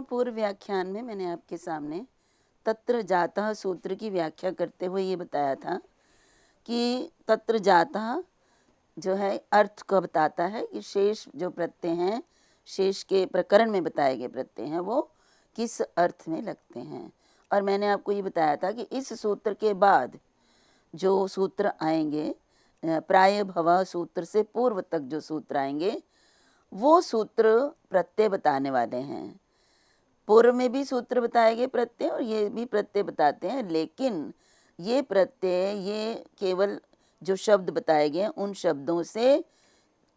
पूर्व व्याख्यान में मैंने आपके सामने तत्र जातः सूत्र की व्याख्या करते हुए ये बताया था कि तत्र जातः जो है अर्थ को बताता है कि शेष जो प्रत्यय हैं, शेष के प्रकरण में बताए गए प्रत्यय हैं, वो किस अर्थ में लगते हैं। और मैंने आपको ये बताया था कि इस सूत्र के बाद जो सूत्र आएंगे, प्राय भव सूत्र से पूर्व तक जो सूत्र आएंगे, वो सूत्र प्रत्यय बताने वाले हैं। पूर्व में भी सूत्र बताए गए प्रत्यय और ये भी प्रत्यय बताते हैं, लेकिन ये प्रत्यय ये केवल जो शब्द बताए गए उन शब्दों से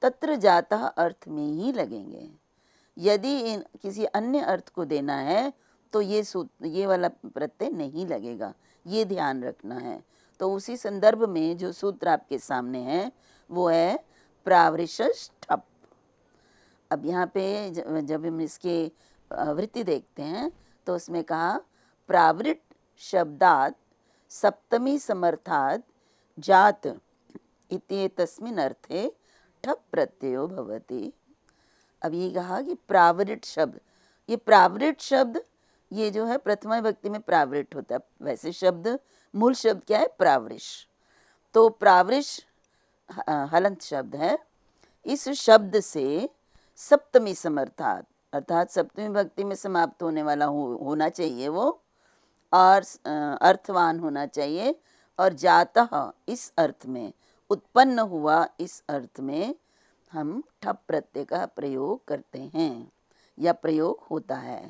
तत्र जाता अर्थ में ही लगेंगे। यदि किसी अन्य अर्थ को देना है तो ये वाला प्रत्यय नहीं लगेगा, ये ध्यान रखना है। तो उसी संदर्भ में जो सूत्र आपके सामने है वो है प्रावृशस् ठप। अब यहाँ पे जब हम इसके वृत्ति देखते हैं तो उसमें कहा प्रावृट शब्दात सप्तमी समर्थात जात इत्येतस्मिन् अर्थे ठप प्रत्ययो भवति। अब ये कहा कि प्रावृट शब्द, ये प्रावृट शब्द ये जो है प्रथमा विभक्ति में प्रावृट होता है। वैसे शब्द मूल शब्द क्या है? प्रावृश। तो प्रावृश हलंत शब्द है। इस शब्द से सप्तमी समर्थात अर्थात सप्तमी विभक्ति में समाप्त होने वाला होना चाहिए वो, और अर्थवान होना चाहिए, और जातः इस अर्थ में, उत्पन्न हुआ इस अर्थ में हम ठप प्रत्यय का प्रयोग करते हैं या प्रयोग होता है।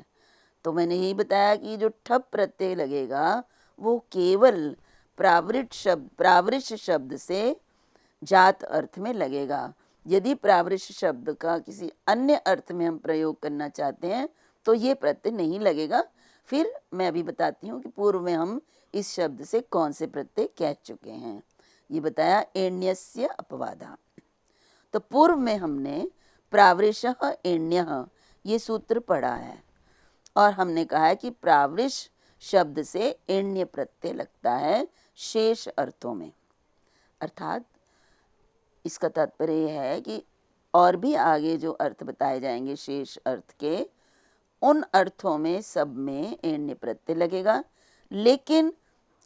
तो मैंने यही बताया कि जो ठप प्रत्यय लगेगा वो केवल प्रावृश शब्द से जात अर्थ में लगेगा। यदि प्रावृश शब्द का किसी अन्य अर्थ में हम प्रयोग करना चाहते हैं तो ये प्रत्यय नहीं लगेगा। फिर मैं अभी बताती हूँ कि पूर्व में हम इस शब्द से कौन से प्रत्यय कह चुके हैं। ये बताया एण्यस्य अपवादा। तो पूर्व में हमने प्रावृशः एण्यः ये सूत्र पढ़ा है और हमने कहा है कि प्रावृश शब्द से एण्य प्रत्यय लगता है शेष अर्थों में। अर्थात इसका तात्पर्य यह है कि और भी आगे जो अर्थ बताए जाएंगे शेष अर्थ के, उन अर्थों में सब में एण्य प्रत्यय लगेगा। लेकिन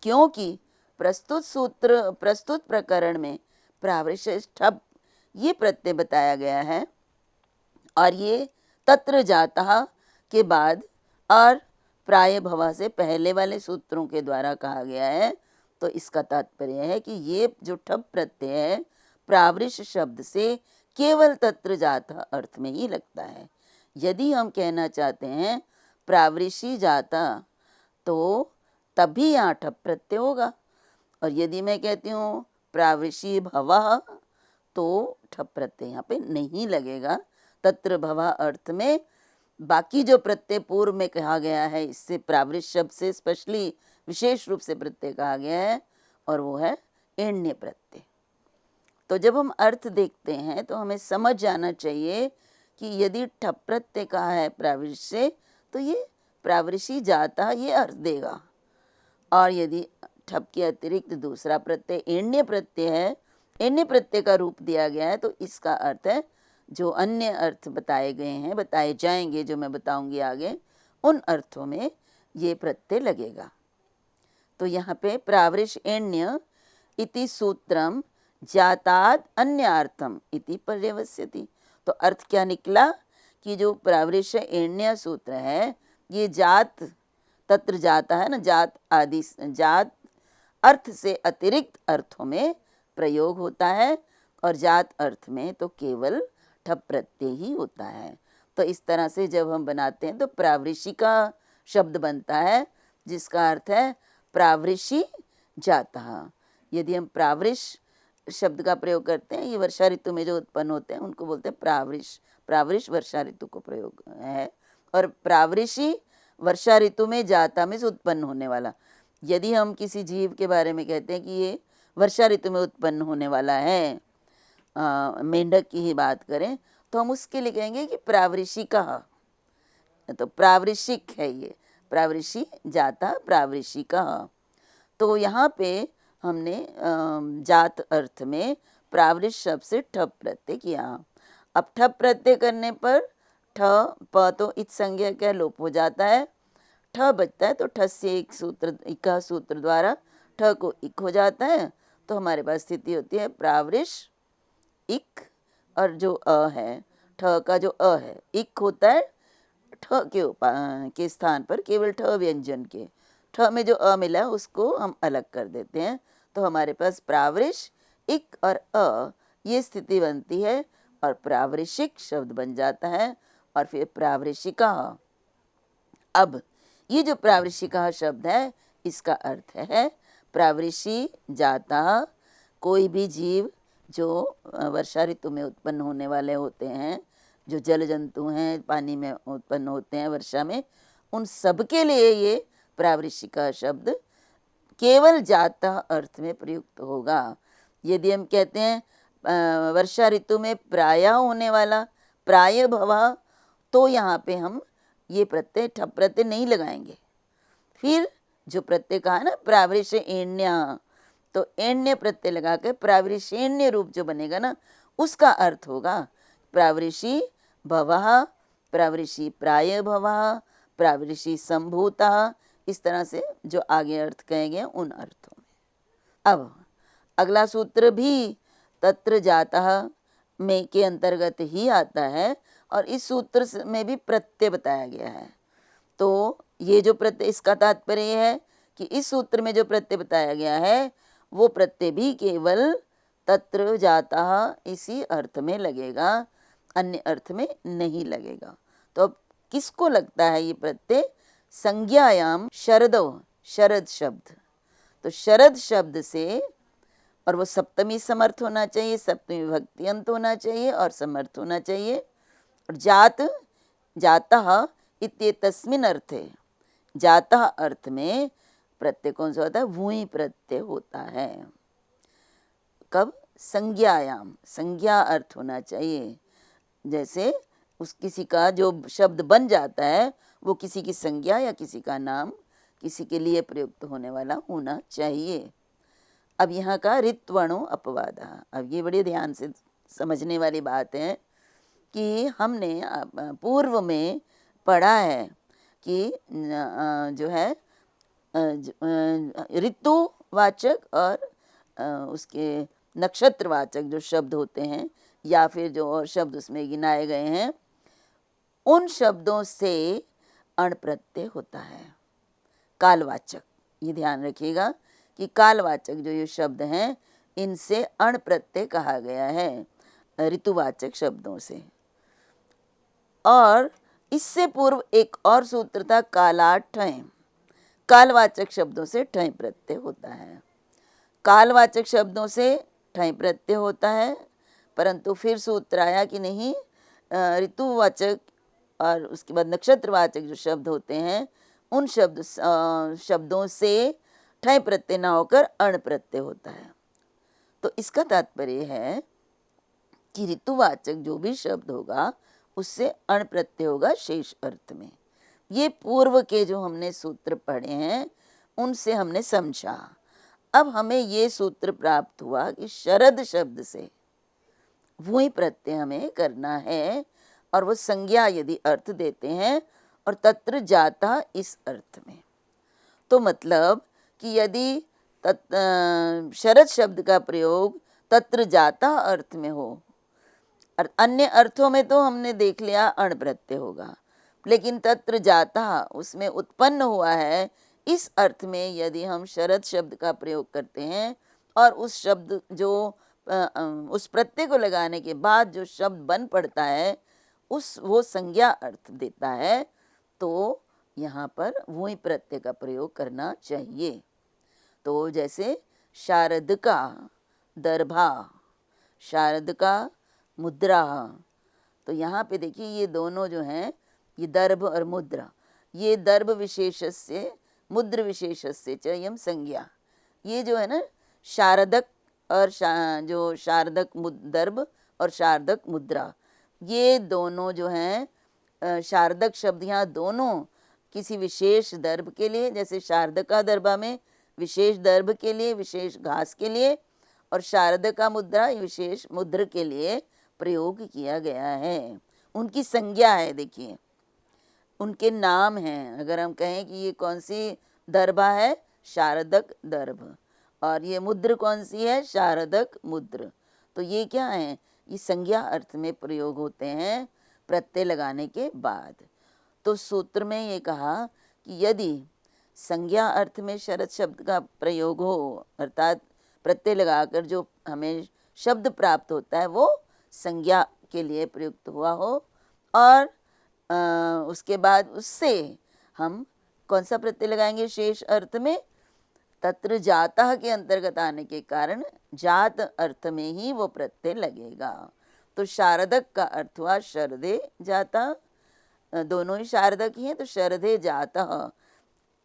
क्योंकि प्रस्तुत प्रकरण में प्रावृश ठप ये प्रत्यय बताया गया है और ये तत्र जाता के बाद और प्राय भवा से पहले वाले सूत्रों के द्वारा कहा गया है, तो इसका तात्पर्य है कि ये जो ठप प्रत्यय है प्रावृश शब्द से केवल तत्र जाता अर्थ में ही लगता है। यदि हम कहना चाहते हैं प्रावृषी जाता तो तभी यहाँ ठप प्रत्यय होगा, और यदि मैं कहती हूँ प्रावृषी भवः तो ठप प्रत्यय यहाँ पे नहीं लगेगा। तत्र भवा अर्थ में बाकी जो प्रत्यय पूर्व में कहा गया है इससे प्रावृश शब्द से स्पेशली विशेष रूप से प्रत्यय कहा गया है, और वो है एण्य प्रत्यय। तो जब हम अर्थ देखते हैं तो हमें समझ जाना चाहिए कि यदि ठप प्रत्यय कहा है प्रावृश से तो ये प्रावृषी जाता ये अर्थ देगा, और यदि ठप के अतिरिक्त दूसरा प्रत्यय एण्य प्रत्यय है, एण्य प्रत्यय का रूप दिया गया है, तो इसका अर्थ है जो अन्य अर्थ बताए गए हैं, बताए जाएंगे, जो मैं बताऊंगी आगे, उन अर्थों में ये प्रत्यय लगेगा। तो यहाँ पे प्रावृश एण्य इति सूत्रम जाताद अन्यार्थम इति पर्यवस्यति। तो अर्थ क्या निकला कि जो प्रावृश एण्य सूत्र है ये जात तत्र जाता है ना, जात आदि जात अर्थ से अतिरिक्त अर्थों में प्रयोग होता है, और जात अर्थ में तो केवल ठप प्रत्यय ही होता है। तो इस तरह से जब हम बनाते हैं तो प्रावृषि का शब्द बनता है जिसका अर्थ है प्रावृषि जाता। यदि हम प्रावृष शब्द का प्रयोग करते हैं, ये वर्षा ऋतु में जो उत्पन्न होते हैं उनको बोलते हैं प्रावृष। प्रावृष वर्षा ऋतु को प्रयोग है, और प्रावृषि वर्षा ऋतु में जाता में से उत्पन्न होने वाला। यदि हम किसी जीव के बारे में कहते हैं कि ये वर्षा ऋतु में उत्पन्न होने वाला है, मेंढक की ही बात करें तो हम उसके लिए कहेंगे कि प्रावृषिका, तो प्रावृषिक है ये, प्रावृषि जाता प्रावृषिका। तो यहाँ पे हमने जात अर्थ में प्रावृष शब्द से ठप प्रत्यय किया। अब ठप प्रत्यय करने पर ठ प तो इत संज्ञा का लोप हो जाता है, ठ बचता है, तो ठ से एक सूत्र इका सूत्र द्वारा ठ को इक हो जाता है, तो हमारे पास स्थिति होती है प्रावृष इक, और जो अ है, ठ का जो अ है, इक होता है ठ के स्थान पर केवल ठ व्यंजन के, ठ में जो अ मिला है उसको हम अलग कर देते हैं, तो हमारे पास प्रावृष इक और अ ये स्थिति बनती है और प्रावृषिक शब्द बन जाता है, और फिर प्रावृषिका। अब ये जो प्रावृषिका शब्द है इसका अर्थ है प्रावृषि जाता, कोई भी जीव जो वर्षा ऋतु में उत्पन्न होने वाले होते हैं, जो जल जंतु हैं, पानी में उत्पन्न होते हैं वर्षा में, उन सब के लिए ये प्रावृषिका शब्द केवल जाता अर्थ में प्रयुक्त होगा। यदि हम कहते हैं वर्षा ऋतु में प्रायः होने वाला, प्राय भवा, तो यहाँ पे हम ये प्रत्यय ठप प्रत्यय नहीं लगाएंगे। फिर जो प्रत्यय कहा ना प्रावृषेण्य, तो एण्य प्रत्यय लगा के प्रावृषेण्य रूप जो बनेगा ना उसका अर्थ होगा प्रावृषि भवः, प्रावृषि प्राय भवः, प्रावृषि संभूतः, इस तरह से जो आगे अर्थ कहेंगे उन अर्थों में। अब अगला सूत्र भी तत्र जातः में के अंतर्गत ही आता है, और इस सूत्र में भी प्रत्यय बताया गया है। तो ये जो प्रत्यय, इसका तात्पर्य है कि इस सूत्र में जो प्रत्यय बताया गया है वो प्रत्यय भी केवल तत्र जातः इसी अर्थ में लगेगा, अन्य अर्थ में नहीं लगेगा। तो अब किसको लगता है ये प्रत्यय? संज्ञायाम शरदो, शरद शब्द, तो शरद शब्द से, और वो सप्तमी समर्थ होना चाहिए, सप्तमी विभक्ति अंत होना चाहिए और समर्थ होना चाहिए। और जात जातः इत्येतस्मिन् अर्थे, जातः अर्थ में प्रत्यय कौन सा होता है? वूई प्रत्यय होता है। कब? संज्ञायाम, संज्ञा अर्थ होना चाहिए। जैसे उस किसी का जो शब्द बन जाता है वो किसी की संज्ञा या किसी का नाम, किसी के लिए प्रयुक्त होने वाला होना चाहिए। अब यहाँ का ऋत्वणो अपवाद, अब ये बड़े ध्यान से समझने वाली बात है कि हमने पूर्व में पढ़ा है कि जो है ऋतुवाचक और उसके नक्षत्रवाचक जो शब्द होते हैं या फिर जो और शब्द उसमें गिनाए गए हैं, उन शब्दों से अण प्रत्यय होता है। कालवाचक, ये ध्यान रखिएगा कि कालवाचक जो ये शब्द हैं इनसे अण प्रत्यय कहा गया है ऋतुवाचक शब्दों से। और इससे पूर्व एक और सूत्र था कालाठय, कालवाचक शब्दों से ठय प्रत्यय होता है। कालवाचक शब्दों से ठय प्रत्यय होता है, परंतु फिर सूत्र आया कि नहीं, ऋतुवाचक और उसके बाद नक्षत्रवाचक जो शब्द होते हैं उन शब्दों से ठय प्रत्यय ना होकर अण प्रत्यय होता है। तो इसका तात्पर्य है कि ऋतुवाचक जो भी शब्द होगा उससे अण प्रत्यय होगा शेष अर्थ में। ये पूर्व के जो हमने सूत्र पढ़े हैं उनसे हमने समझा। अब हमें ये सूत्र प्राप्त हुआ कि शरद शब्द से वही प्रत्यय हमें करना है, और वो संज्ञा यदि अर्थ देते हैं और तत्र जाता इस अर्थ में, तो मतलब कि यदि शरद शब्द का प्रयोग तत्र जाता अर्थ में हो, और अन्य अर्थों में तो हमने देख लिया अण प्रत्यय होगा, लेकिन तत्र जाता उसमें उत्पन्न हुआ है, इस अर्थ में यदि हम शरद शब्द का प्रयोग करते हैं और उस शब्द जो उस प्रत्यय को लगाने के बाद जो शब्द बन पड़ता है वो संज्ञा अर्थ देता है, तो यहाँ पर वही प्रत्यय का प्रयोग करना चाहिए। तो जैसे शारद का दर्भा, शारद का मुद्रा, तो यहाँ पे देखिए ये दोनों जो हैं, ये दर्भ और मुद्रा, ये दर्भ विशेषस्य मुद्र विशेषस्य च यम संज्ञा, ये जो है ना शारदक और जो शारदक दर्भ और शारदक मुद्रा, ये दोनों जो हैं शारदक शब्द यहाँ दोनों किसी विशेष दर्भ के लिए, जैसे शारदका दर्भा में विशेष दर्भ के लिए, विशेष घास के लिए, और शारदका मुद्रा विशेष मुद्र के लिए प्रयोग किया गया है। उनकी संज्ञा है, देखिए उनके नाम हैं। अगर हम कहें कि ये कौन सी दर्भा है, शारदक दर्भ, और ये मुद्र कौन सी है, शारदक मुद्र, तो ये क्या है, ये संज्ञा अर्थ में प्रयोग होते हैं प्रत्यय लगाने के बाद। तो सूत्र में ये कहा कि यदि संज्ञा अर्थ में शरद शब्द का प्रयोग हो, अर्थात प्रत्यय लगाकर जो हमें शब्द प्राप्त होता है वो संज्ञा के लिए प्रयुक्त हुआ हो, और उसके बाद उससे हम कौन सा प्रत्यय लगाएंगे शेष अर्थ में, तत्र जातः के अंतर्गत आने के कारण जात अर्थ में ही वो प्रत्यय लगेगा। तो शारदक का अर्थ हुआ शरदे जाता, दोनों ही शारदक ही हैं, तो शरदे जातः,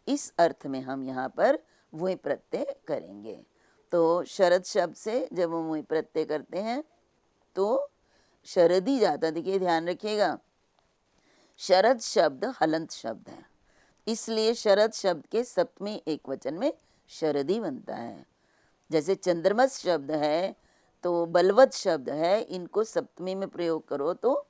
इस अर्थ में हम यहाँ पर वही प्रत्यय करेंगे। तो शरद शब्द से जब हम वही प्रत्यय करते हैं तो शरदी जाता, देखिए ध्यान रखिएगा, शरद शब्द हलंत शब्द है, इसलिए शरद शब्द के सप्तमी एक वचन में शरदी बनता है। जैसे चंद्रमस शब्द है तो बलवत शब्द है, इनको सप्तमी में प्रयोग करो तो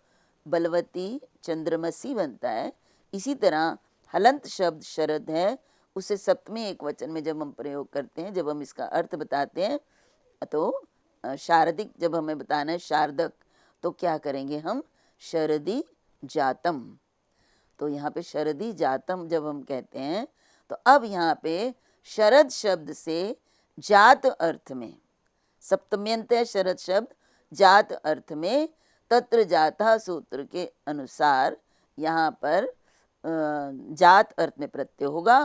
बलवती चंद्रमसी बनता है। इसी तरह हलंत शब्द शरद है, उसे सप्तमी एक वचन में जब हम प्रयोग करते हैं, जब हम इसका अर्थ बताते हैं, तो शारदिक जब हमें बताना है शारदक, तो क्या करेंगे हम, शरदी जातम। तो यहाँ पे शरदी जातम जब हम कहते हैं तो अब यहाँ पे शरद शब्द से जात अर्थ में, सप्तम्यंत है शरद शब्द, जात अर्थ में तत्र जाता सूत्र के अनुसार यहाँ पर जात अर्थ में प्रत्यय होगा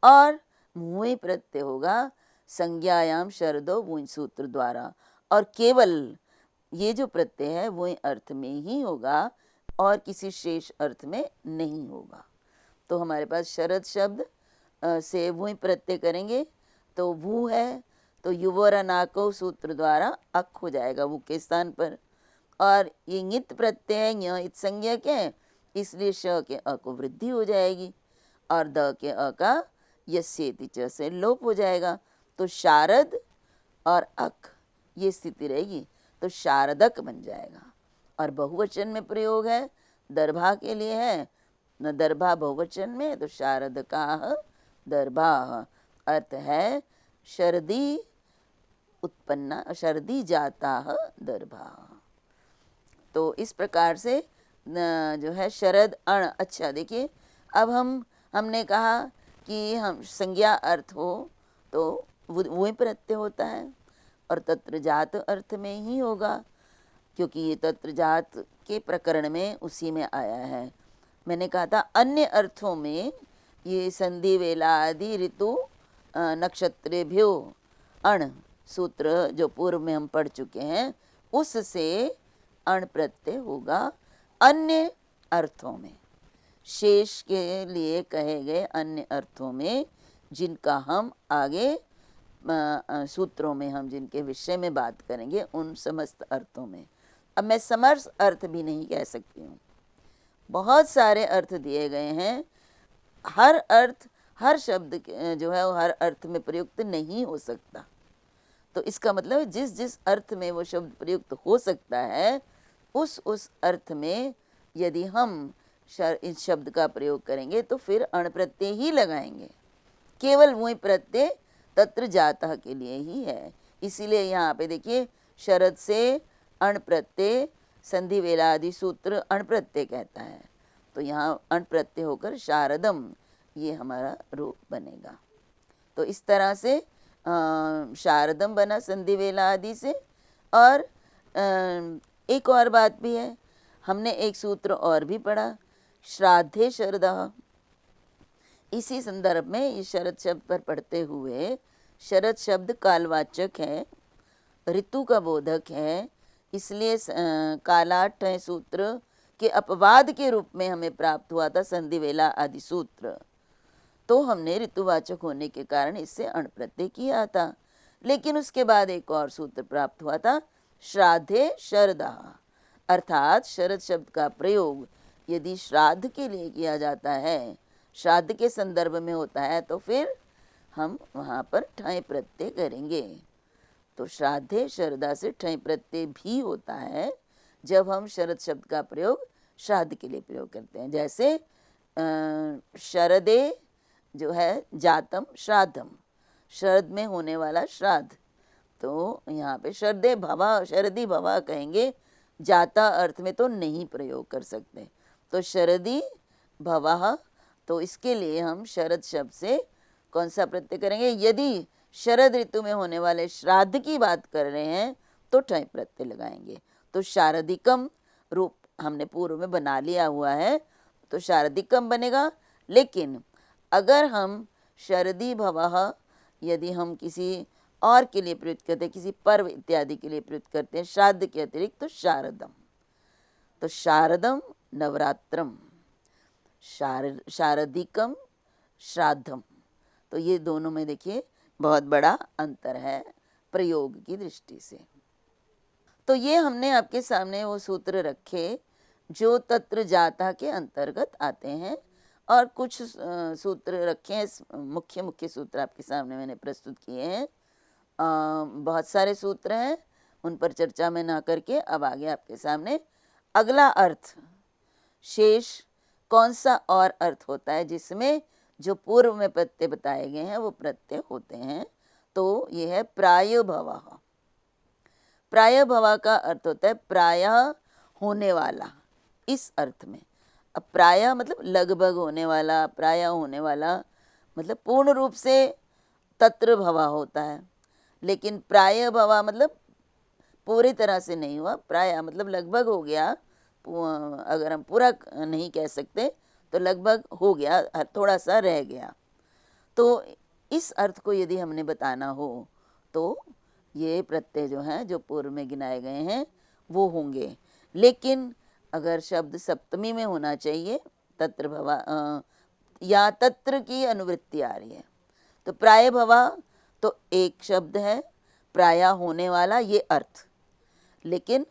और मुई प्रत्यय होगा संज्ञायाम शरदो वुई सूत्र द्वारा, और केवल ये जो प्रत्यय है वही अर्थ में ही होगा और किसी शेष अर्थ में नहीं होगा। तो हमारे पास शरद शब्द से वही प्रत्यय करेंगे तो वू है, तो युवर नाको सूत्र द्वारा अक हो जाएगा वू के स्थान पर, और ये नित प्रत्यय है, य इत संज्ञक है, इसलिए श के अ को वृद्धि हो जाएगी और द के अ का यस्येति च से लोप हो जाएगा। तो शारद और अक ये स्थिति रहेगी, तो शारदक बन जाएगा। और बहुवचन में प्रयोग है, दर्भा के लिए है न, दर्भा बहुवचन में, तो शारदकाः दर्भाः, अर्थ है शरदी उत्पन्ना, शरदी जाताः दर्भाः। तो इस प्रकार से जो है शरद अण। अच्छा देखिए, अब हमने कहा कि हम संज्ञा अर्थ हो तो वही प्रत्यय होता है और तत्र जात अर्थ में ही होगा, क्योंकि ये तत्र जात के प्रकरण में उसी में आया है। मैंने कहा था अन्य अर्थों में ये संधि वेला आदि ऋतु नक्षत्रेभ्यो अण सूत्र जो पूर्व में हम पढ़ चुके हैं, उससे अण प्रत्यय होगा अन्य अर्थों में, शेष के लिए कहे गए अन्य अर्थों में, जिनका हम आगे सूत्रों में हम जिनके विषय में बात करेंगे उन समस्त अर्थों में। अब मैं समर्थ अर्थ भी नहीं कह सकती हूँ, बहुत सारे अर्थ दिए गए हैं, हर अर्थ हर शब्द जो है वो हर अर्थ में प्रयुक्त नहीं हो सकता। तो इसका मतलब जिस जिस अर्थ में वो शब्द प्रयुक्त हो सकता है उस अर्थ में यदि हम इस शब्द का प्रयोग करेंगे तो फिर अण प्रत्यय ही लगाएंगे, केवल वही प्रत्यय तत्र जाता के लिए ही है। इसीलिए यहाँ पे देखिए शरद से अण प्रत्यय, संधि वेला आदि सूत्र अण प्रत्यय कहता है, तो यहाँ अण प्रत्यय होकर शारदम ये हमारा रूप बनेगा। तो इस तरह से शारदम बना संधि वेला आदि से। और एक और बात भी है, हमने एक सूत्र और भी पढ़ा, श्राद्धे शरदः। इसी संदर्भ में ये शरद शब्द पर पढ़ते हुए, शरद शब्द कालवाचक है, ऋतु का बोधक है, इसलिए कालाठ सूत्र के अपवाद के रूप में हमें प्राप्त हुआ था संधि वेला आदि सूत्र। तो हमने ऋतुवाचक होने के कारण इससे अण प्रत्यय किया था, लेकिन उसके बाद एक और सूत्र प्राप्त हुआ था श्राद्धे शरदः, अर्थात शरद शब्द का प्रयोग यदि श्राद्ध के लिए किया जाता है, श्राद्ध के संदर्भ में होता है, तो फिर हम वहाँ पर ठय प्रत्यय करेंगे। तो श्राद्धे शरदा से ठय प्रत्यय भी होता है जब हम शरद शब्द का प्रयोग श्राद्ध के लिए प्रयोग करते हैं। जैसे शरदे जो है जातम श्राद्धम, शरद में होने वाला श्राद्ध, तो यहाँ पे शरदे भवा, शरदी भवा कहेंगे, जाता अर्थ में तो नहीं प्रयोग कर सकते। तो शरदी भवः, तो इसके लिए हम शरद शब्द से कौन सा प्रत्यय करेंगे? यदि शरद ऋतु में होने वाले श्राद्ध की बात कर रहे हैं तो ठय प्रत्यय लगाएंगे। तो शारदिकम रूप हमने पूर्व में बना लिया हुआ है, तो शारदिकम बनेगा। लेकिन अगर हम शरदी भवः यदि हम किसी और के लिए प्रयुक्त करते हैं, किसी पर्व इत्यादि के लिए प्रयुक्त करते हैं श्राद्ध के अतिरिक्त, तो शारदम, तो शारदम नवरात्रम, शारदिकम श्राद्धम। तो ये दोनों में देखिए बहुत बड़ा अंतर है प्रयोग की दृष्टि से। तो ये हमने आपके सामने वो सूत्र रखे जो तत्र जाता के अंतर्गत आते हैं, और कुछ सूत्र रखे हैं, मुख्य मुख्य सूत्र आपके सामने मैंने प्रस्तुत किए हैं। बहुत सारे सूत्र हैं, उन पर चर्चा में ना करके अब आगे आपके सामने अगला अर्थ, शेष कौन सा और अर्थ होता है जिसमें जो पूर्व में प्रत्यय बताए गए हैं वो प्रत्यय होते हैं। तो ये है प्रायभवः। प्रायभवः का अर्थ होता है प्रायः होने वाला, इस अर्थ में। अब प्रायः मतलब लगभग होने वाला, प्रायः होने वाला मतलब पूर्ण रूप से तत्र भवा होता है, लेकिन प्रायभवः मतलब पूरी तरह से नहीं हुआ, प्रायः मतलब लगभग हो गया। अगर हम पूरा नहीं कह सकते तो लगभग हो गया, थोड़ा सा रह गया। तो इस अर्थ को यदि हमने बताना हो तो ये प्रत्यय जो हैं जो पूर्व में गिनाए गए हैं वो होंगे। लेकिन अगर शब्द सप्तमी में होना चाहिए, तत्र भवा या तत्र की अनुवृत्ति आ रही है, तो प्राय भवा तो एक शब्द है, प्रायः होने वाला ये अर्थ, लेकिन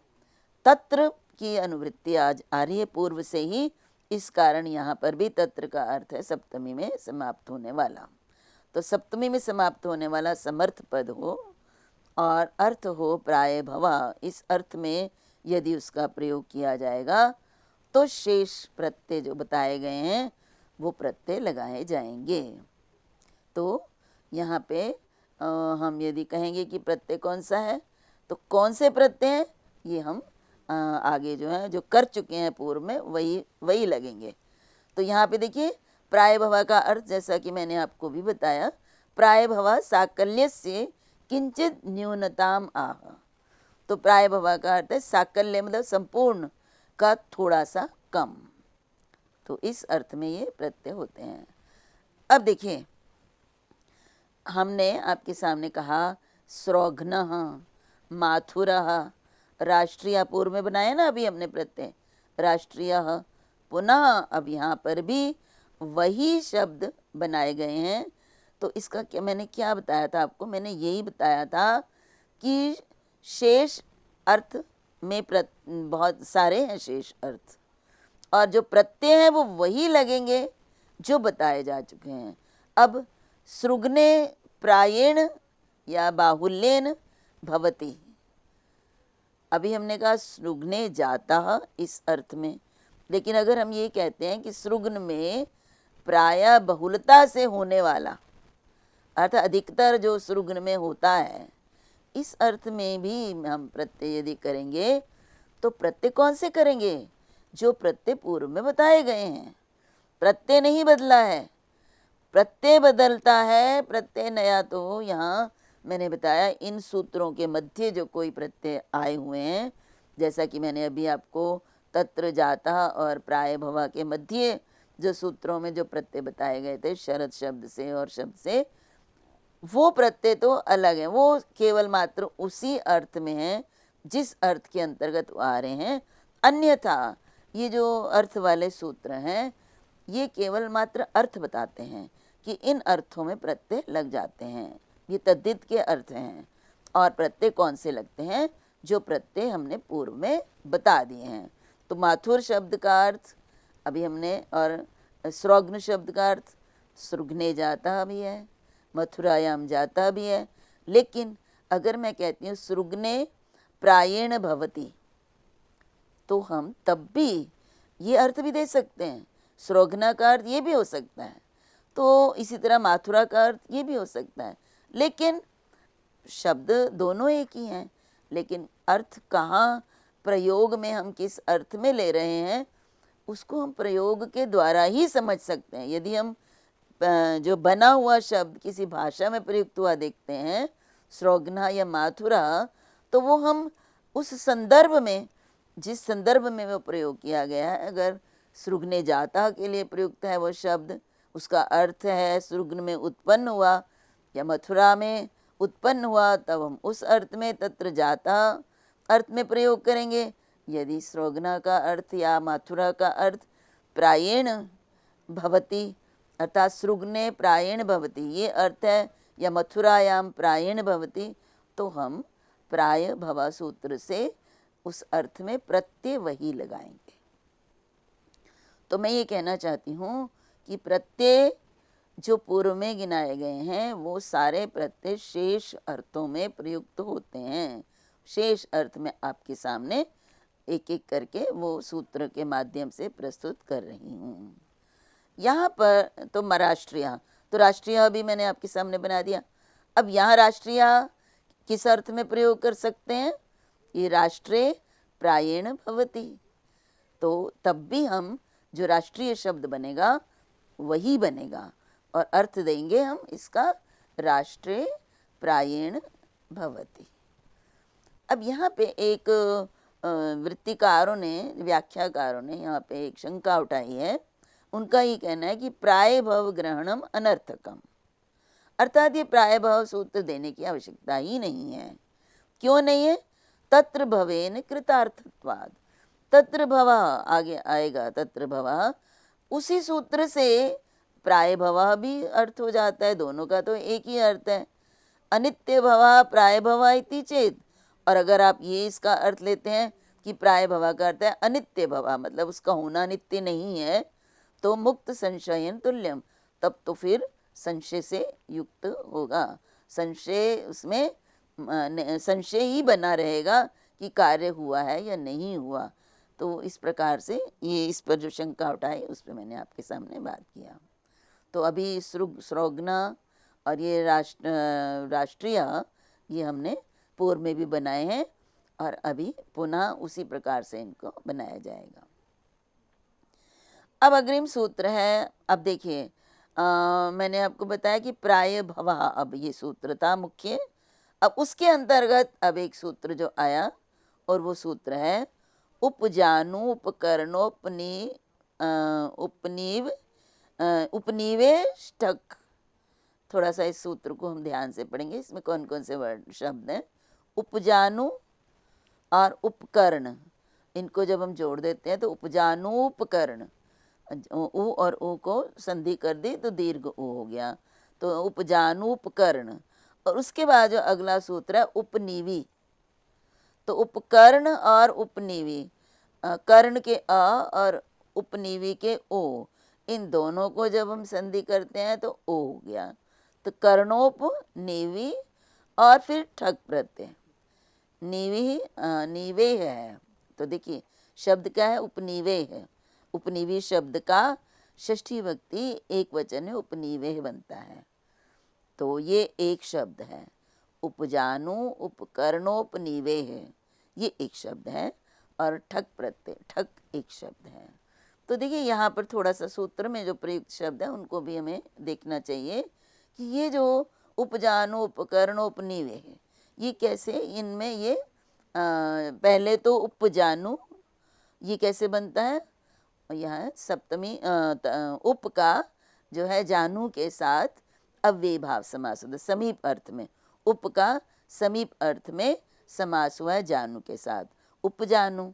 तत्र की अनुवृत्ति आज आ रही है पूर्व से ही, इस कारण यहाँ पर भी तत्र का अर्थ है सप्तमी में समाप्त होने वाला। तो सप्तमी में समाप्त होने वाला समर्थ पद हो और अर्थ हो प्राय भवा, इस अर्थ में यदि उसका प्रयोग किया जाएगा तो शेष प्रत्यय जो बताए गए हैं वो प्रत्यय लगाए जाएंगे। तो यहाँ पे हम यदि कहेंगे कि प्रत्यय कौन सा है, तो कौन से प्रत्यय हैं ये हम आगे जो है जो कर चुके हैं पूर्व में वही लगेंगे। तो यहाँ पे देखिए प्राय भवा का अर्थ जैसा कि मैंने आपको भी बताया, प्राय भवा साकल्यस्य किंचित न्यूनताम आह। तो प्राय भवा का अर्थ है साकल्य मतलब संपूर्ण का थोड़ा सा कम, तो इस अर्थ में ये प्रत्यय होते हैं। अब देखिए हमने आपके सामने कहा श्रौघ्नः, माथुरः, राष्ट्रीय पूर्व में बनाया ना अभी हमने प्रत्यय राष्ट्रीय, पुनः अब यहाँ पर भी वही शब्द बनाए गए हैं। तो इसका क्या मैंने क्या बताया था आपको? मैंने यही बताया था कि शेष अर्थ में बहुत सारे हैं शेष अर्थ, और जो प्रत्यय हैं वो वही लगेंगे जो बताए जा चुके हैं। अब सृग्ने प्रायेण या बाहुल्येन भवति, अभी हमने कहा सृग्ने जाता इस अर्थ में, लेकिन अगर हम ये कहते हैं कि सृग्न में प्राय बहुलता से होने वाला, अर्थात अधिकतर जो सृग्न में होता है, इस अर्थ में भी हम प्रत्यय यदि करेंगे तो प्रत्यय कौन से करेंगे? जो प्रत्यय पूर्व में बताए गए हैं। प्रत्यय नहीं बदला है, प्रत्यय बदलता है, प्रत्यय नया तो यहाँ मैंने बताया इन सूत्रों के मध्य जो कोई प्रत्यय आए हुए हैं, जैसा कि मैंने अभी आपको तत्र जाता और प्राय भवा के मध्य जो सूत्रों में जो प्रत्यय बताए गए थे शरद शब्द से और शब्द से, वो प्रत्यय तो अलग है, वो केवल मात्र उसी अर्थ में है जिस अर्थ के अंतर्गत आ रहे हैं। अन्यथा ये जो अर्थ वाले सूत्र हैं ये केवल मात्र अर्थ बताते हैं कि इन अर्थों में प्रत्यय लग जाते हैं, ये तद्धित के अर्थ हैं। और प्रत्यय कौन से लगते हैं? जो प्रत्यय हमने पूर्व में बता दिए हैं। तो माथुर शब्द का अर्थ अभी हमने, और श्रौघ्न शब्द का अर्थ सृग्ने जाता भी है, मथुरायाम जाता भी है। लेकिन अगर मैं कहती हूँ सृग्ने प्रायेण भवति, तो हम तब भी ये अर्थ भी दे सकते हैं। स्रोगना का अर्थ ये भी हो सकता है, तो इसी तरह माथुरा का अर्थ ये भी हो सकता है। लेकिन शब्द दोनों एक ही हैं, लेकिन अर्थ कहाँ, प्रयोग में हम किस अर्थ में ले रहे हैं, उसको हम प्रयोग के द्वारा ही समझ सकते हैं। यदि हम जो बना हुआ शब्द किसी भाषा में प्रयुक्त हुआ देखते हैं, स्रोगना या माथुरा, तो वो हम उस संदर्भ में, जिस संदर्भ में वो प्रयोग किया गया है, अगर सृग्ने जाता के लिए प्रयुक्त है वो शब्द, उसका अर्थ है सृग्न में उत्पन्न हुआ या मथुरा में उत्पन्न हुआ, तब हम उस अर्थ में तत्र जाता अर्थ में प्रयोग करेंगे। यदि स्रोगना का अर्थ या मथुरा का अर्थ प्रायेण भवति, अर्थात सृग्ने प्रायेण भवति ये अर्थ है, या मथुरायाम प्रायेण भवति, तो हम प्राय भवा सूत्र से उस अर्थ में प्रत्यय वही लगाएंगे। तो मैं ये कहना चाहती हूँ कि प्रत्यय जो पूर्व में गिनाए गए हैं वो सारे प्रत्यय शेष अर्थों में प्रयुक्त होते हैं। शेष अर्थ में आपके सामने एक एक करके वो सूत्र के माध्यम से प्रस्तुत कर रही हूँ। यहाँ पर तो राष्ट्रीय, तो राष्ट्रीय भी मैंने आपके सामने बना दिया। अब यहाँ राष्ट्रीय किस अर्थ में प्रयोग कर सकते हैं, ये राष्ट्रे प्रायेण भवति, तो तब भी हम जो राष्ट्रीय शब्द बनेगा वही बनेगा और अर्थ देंगे हम इसका राष्ट्रे प्रायेण भवति। अब यहाँ पे एक वृत्तिकारों ने, व्याख्याकारों ने यहाँ पे एक शंका उठाई है। उनका ये कहना है कि प्रायभव ग्रहणम अनर्थकम, अर्थात ये प्रायभव सूत्र देने की आवश्यकता ही नहीं है। क्यों नहीं है? तत्र भवेन कृतार्थत्वाद, तत्र भवा आगे आएगा, तत्र भवा उसी सूत्र से प्राय भवा भी अर्थ हो जाता है, दोनों का तो एक ही अर्थ है। अनित्य भवा प्राय भवा इति चेत, और अगर आप ये इसका अर्थ लेते हैं कि प्राय भवा का अर्थ है अनित्य भवा, मतलब उसका होना नित्य नहीं है, तो मुक्त संशयन तुल्यम, तब तो फिर संशय से युक्त होगा। संशय, उसमें संशय ही बना रहेगा कि कार्य हुआ है या नहीं हुआ। तो इस प्रकार से ये इस पर जो शंका उठाई उस पर मैंने आपके सामने बात किया। तो अभी स्रोगना और ये राष्ट्रीय ये हमने पूर्व में भी बनाए हैं और अभी पुनः उसी प्रकार से इनको बनाया जाएगा। अब अग्रिम सूत्र है। अब देखिए, मैंने आपको बताया कि प्राय भवा, अब ये सूत्र था मुख्य। अब उसके अंतर्गत अब एक सूत्र जो आया और वो सूत्र है उपजानु उपनीवेष्टक। थोड़ा सा इस सूत्र को हम ध्यान से पढ़ेंगे, इसमें कौन कौन से वर्ड शब्द हैं। उपजानु और उपकरण, इनको जब हम जोड़ देते हैं तो उपजानुपकरण, उ और उ को संधि कर दी तो दीर्घ उ हो गया, तो उपजानुपकरण। और उसके बाद जो अगला सूत्र है उपनीवी, तो उपकर्ण और उपनीवी, कर्ण के अ और उपनीवी के ओ, इन दोनों को जब हम संधि करते हैं तो ओ हो गया, तो कर्णोपनीवी और फिर ठक प्रत्यय नीवी, नीवे है। तो देखिए शब्द क्या है, उपनीवे है। उपनीवी शब्द का षष्ठी विभक्ति एक वचन में उपनीवे बनता है, तो ये एक शब्द है। उपजानु उपकरणोपनीवे है, ये एक शब्द है, और ठक प्रत्यय ठक एक शब्द है। तो देखिए यहाँ पर थोड़ा सा सूत्र में जो प्रयुक्त शब्द है उनको भी हमें देखना चाहिए कि ये जो उपजानु उपकरणोपनीवे है ये कैसे, इनमें ये पहले तो उपजानु ये कैसे बनता है, यहाँ सप्तमी उप का जो है जानू के साथ अव्ययी भाव समास होता है, समीप अर्थ में। उप का समीप अर्थ में समास हुआ है जानू के साथ, उपजानु।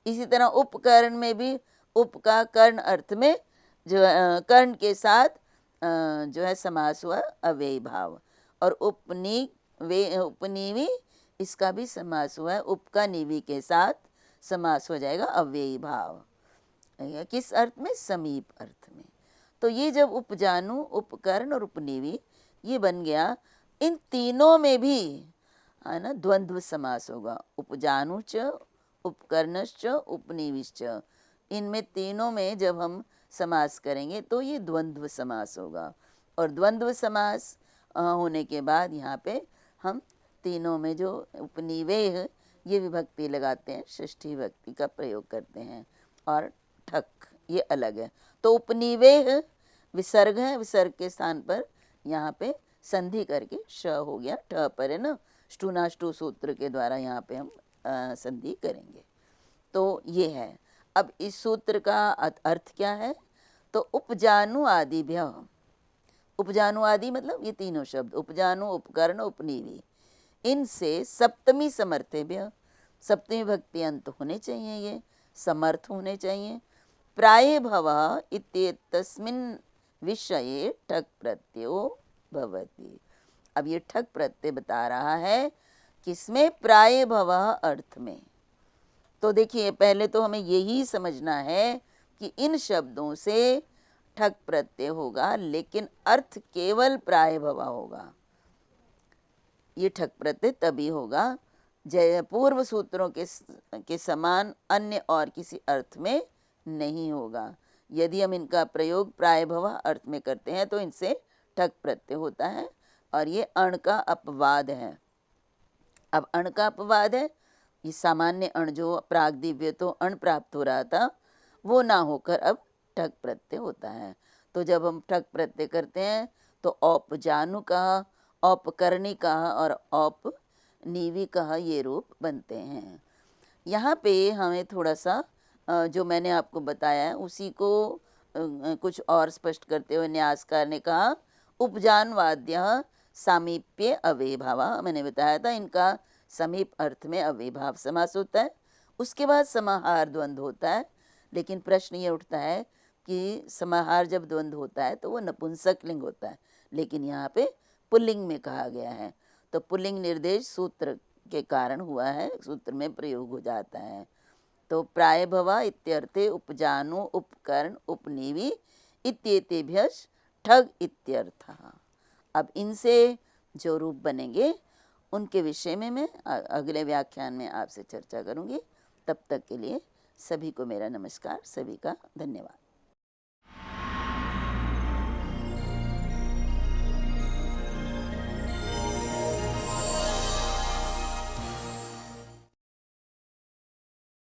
इसी तरह उपकरण में भी उप का कर्ण अर्थ में जो कर्ण के साथ जो है समास हुआ अव्ययी भाव, और उपनीवी इसका भी समास हुआ है, उप का नीवी के साथ समास हो जाएगा अव्ययी भाव। किस अर्थ में? समीप अर्थ में। तो ये जब उपजानु उपकरण और उपनीवी ये बन गया, इन तीनों में भी है ना द्वंद्व समास होगा, उपजानु च उपकर्णश्च उपनीविश्च, इनमें तीनों में जब हम समास करेंगे तो ये द्वंद्व समास होगा। और द्वंद्व समास होने के बाद यहाँ पे हम तीनों में जो उपनिवेश ये विभक्ति लगाते हैं, षष्ठी विभक्ति का प्रयोग करते हैं। और ठक ये अलग है। तो उपनिवेश विसर्ग है, विसर्ग के स्थान पर यहाँ पे संधि करके श हो गया, ठ पर है ना, ष्टुनाष्टु सूत्र के द्वारा यहाँ पे हम संधि करेंगे। तो ये है। अब इस सूत्र का अर्थ क्या है? तो उपजानु आदिभ्य, उपजानु आदि मतलब ये तीनों शब्द, उपजानु, उपकरण, उपनीवी, इनसे सप्तमी समर्थेभ्य, सप्तमी भक्ति अंत होने चाहिए, ये समर्थ होने चाहिए। प्राय भव इत्येतस्मिन् विषये ठक प्रत्ययो भवति। अब ये ठक प्रत्यय बता रहा है किसमें? प्राय भव अर्थ में। तो देखिए पहले तो हमें यही समझना है कि इन शब्दों से ठक प्रत्यय होगा, लेकिन अर्थ केवल प्राय भव होगा। ये ठक प्रत्यय तभी होगा जय पूर्व सूत्रों के समान अन्य और किसी अर्थ में नहीं होगा। यदि हम इनका प्रयोग प्राय भव अर्थ में करते हैं तो इनसे ठक प्रत्यय होता है, और ये अण का अपवाद है। अब अण का अपवाद है, ये सामान्य अण जो प्रागदिव्य तो अण प्राप्त हो रहा था वो ना होकर अब ठक प्रत्यय होता है। तो जब हम ठक प्रत्यय करते हैं तो औपजानु कहा, औपकरणी कहा और औपनीवी कहा ये रूप बनते हैं। यहाँ पे हमें थोड़ा सा जो मैंने आपको बताया है उसी को कुछ और स्पष्ट करते हुए न्यासकार ने कहा उपजानवाद्य सामीप्य अव्ययभाव। मैंने बताया था इनका समीप अर्थ में अव्ययभाव समास होता है। उसके बाद समाहार द्वंद्व होता है, लेकिन प्रश्न ये उठता है कि समाहार जब द्वंद्व होता है तो वो नपुंसक लिंग होता है, लेकिन यहाँ पे पुल्लिंग में कहा गया है। तो पुल्लिंग निर्देश सूत्र के कारण हुआ है, सूत्र में प्रयोग हो जाता है। तो प्राय भवा इत्यर्थे उपजानु, उपकरण, उपनीवी इत्येतेभ्यश्च ठग इत्यर्थः। अब इनसे जो रूप बनेंगे उनके विषय में मैं अगले व्याख्यान में आपसे चर्चा करूंगी। तब तक के लिए सभी को मेरा नमस्कार, सभी का धन्यवाद।